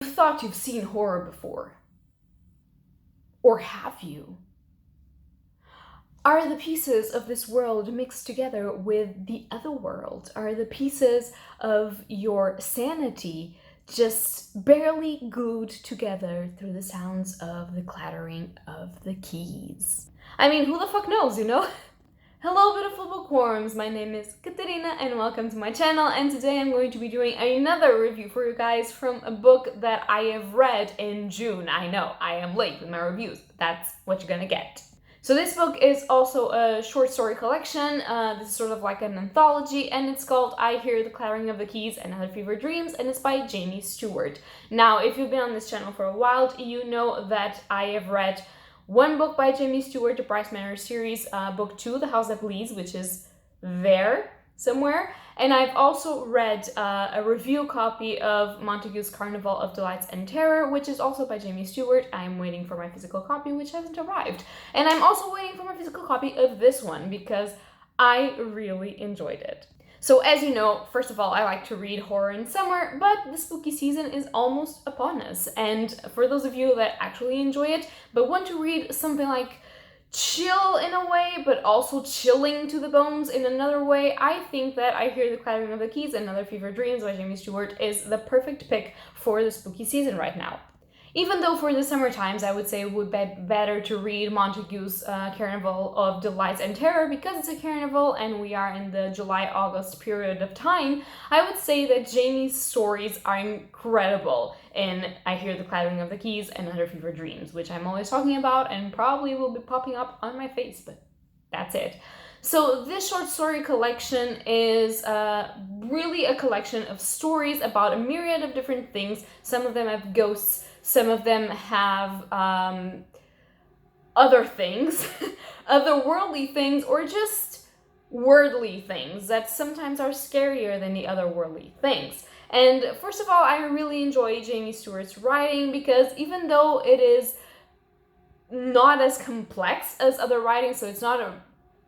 thought you've seen horror before. Or have you? Are the pieces of this world mixed together with the other world? Are the pieces of your sanity just barely glued together through the sounds of the clattering of the keys? I mean, who the fuck knows, you know? Hello beautiful bookworms, my name is Katarina and welcome to my channel, and today I'm going to be doing another review for you guys from a book that I have read in June. I know, I am late with my reviews, but that's what you're gonna get. So this book is also a short story collection. This is sort of like an anthology, and it's called I Hear The Clattering of the Keys and Other Fever Dreams, and it's by Jamie Stewart. Now, if you've been on this channel for a while, you know that I have read one book by Jamie Stewart, the Bryce Manor series, book 2, The House That Bleeds, which is there somewhere. And I've also read a review copy of Montague's Carnival of Delights and Terror, which is also by Jamie Stewart. I'm waiting for my physical copy, which hasn't arrived. And I'm also waiting for my physical copy of this one because I really enjoyed it. So as you know, first of all, I like to read horror in summer, but the spooky season is almost upon us. And for those of you that actually enjoy it, but want to read something like chill in a way, but also chilling to the bones in another way, I think that I Hear The Clattering of the Keys and Other Fever Dreams by Jamie Stewart is the perfect pick for the spooky season right now. Even though for the summer times I would say it would be better to read Montague's Carnival of Delights and Terror because it's a carnival and we are in the July-August period of time, I would say that Jamie's stories are incredible in I Hear The Clattering of the Keys and Other Fever Dreams, which I'm always talking about and probably will be popping up on my face, but that's it. So this short story collection is really a collection of stories about a myriad of different things. Some of them have ghosts, some of them have other things, otherworldly things, or just worldly things that sometimes are scarier than the otherworldly things. And first of all, I really enjoy Jamie Stewart's writing because even though it is not as complex as other writing, so it's not a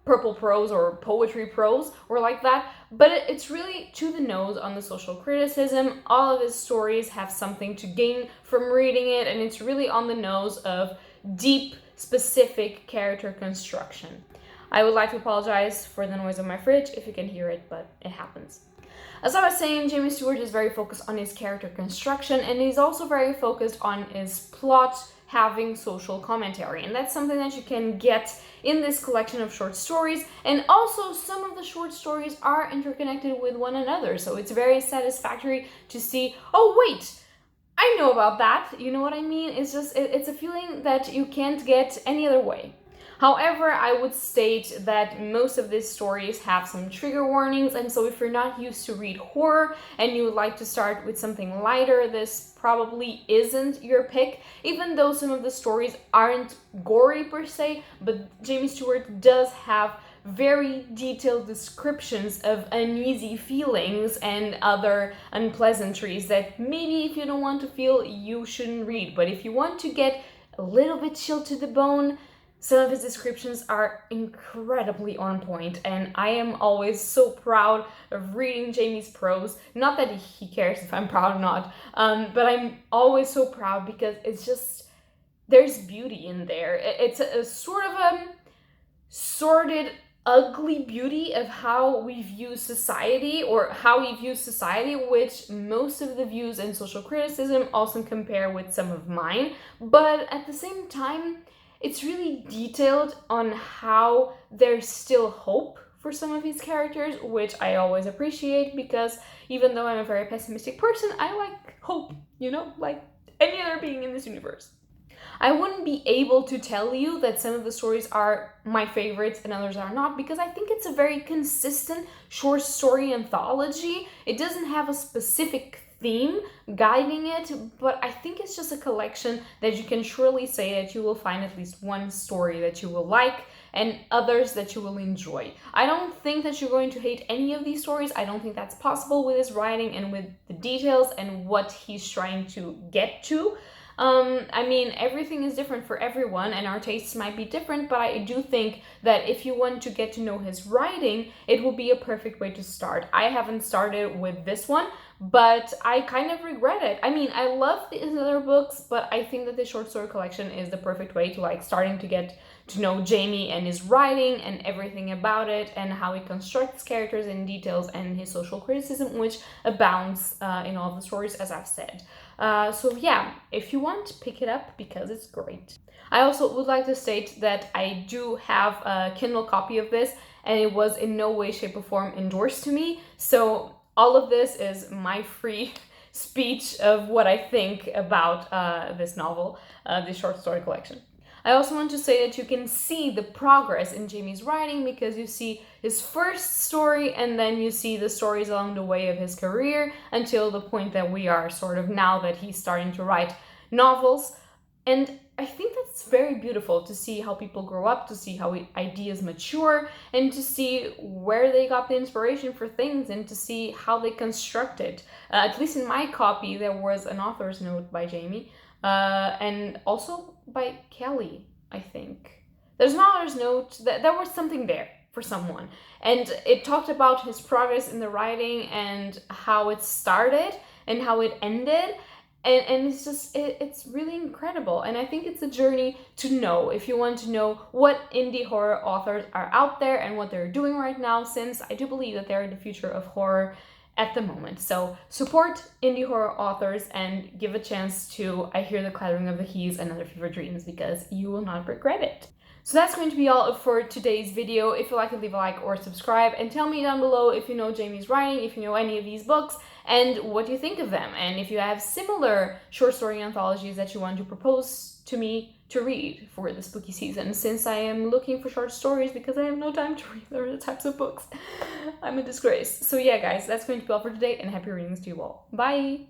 purple prose or poetry prose or like that, but it's really to the nose on the social criticism. All of his stories have something to gain from reading it, and it's really on the nose of deep, specific character construction. I would like to apologize for the noise of my fridge if you can hear it, but it happens. As I was saying, Jamie Stewart is very focused on his character construction, and he's also very focused on his plot having social commentary, and that's something that you can get in this collection of short stories. And also some of the short stories are interconnected with one another, so it's very satisfactory to see, oh wait, I know about that, you know what I mean? It's just, it's a feeling that you can't get any other way. However, I would state that most of these stories have some trigger warnings, and so if you're not used to read horror and you would like to start with something lighter, this probably isn't your pick, even though some of the stories aren't gory per se, but Jamie Stewart does have very detailed descriptions of uneasy feelings and other unpleasantries that maybe if you don't want to feel, you shouldn't read. But if you want to get a little bit chilled to the bone, some of his descriptions are incredibly on point, and I am always so proud of reading Jamie's prose. Not that he cares if I'm proud or not, but I'm always so proud because it's just, there's beauty in there. It's a sort of a sordid, ugly beauty of how we view society, or how he views society, which most of the views and social criticism also compare with some of mine, but at the same time, it's really detailed on how there's still hope for some of his characters, which I always appreciate because even though I'm a very pessimistic person, I like hope, you know, like any other being in this universe. I wouldn't be able to tell you that some of the stories are my favorites and others are not, because I think it's a very consistent short story anthology. It doesn't have a specific theme guiding it, but I think it's just a collection that you can surely say that you will find at least one story that you will like and others that you will enjoy. I don't think that you're going to hate any of these stories. I don't think that's possible with his writing and with the details and what he's trying to get to. I mean, everything is different for everyone and our tastes might be different, but I do think that if you want to get to know his writing, it will be a perfect way to start. I haven't started with this one, but I kind of regret it. I mean, I love the other books, but I think that the short story collection is the perfect way to like starting to get to know Jamie and his writing and everything about it, and how he constructs characters in details, and his social criticism, which abounds in all of the stories, as I've said. So yeah, if you want, pick it up because it's great. I also would like to state that I do have a Kindle copy of this, and it was in no way, shape, or form endorsed to me. So all of this is my free speech of what I think about this novel, this short story collection. I also want to say that you can see the progress in Jamie's writing, because you see his first story and then you see the stories along the way of his career until the point that we are sort of now that he's starting to write novels. And I think that's very beautiful to see how people grow up, to see how ideas mature, and to see where they got the inspiration for things, and to see how they construct it. At least in my copy, there was an author's note by Jamie, and also by Kelly, I think. There's an author's note, there was something there for someone. And it talked about his progress in the writing and how it started and how it ended. And it's just, it's really incredible. And I think it's a journey to know, if you want to know what indie horror authors are out there and what they're doing right now, since I do believe that they're the future of horror at the moment. So support indie horror authors and give a chance to I Hear the Clattering of the Keys and Other Fever Dreams, because you will not regret it. So that's going to be all for today's video. If you like it, leave a like or subscribe, and tell me down below if you know Jamie's writing, if you know any of these books, and what you think of them, and if you have similar short story anthologies that you want to propose to me to read for the spooky season, since I am looking for short stories because I have no time to read other types of books. I'm a disgrace. So yeah, guys, that's going to be all for today, and happy readings to you all. Bye!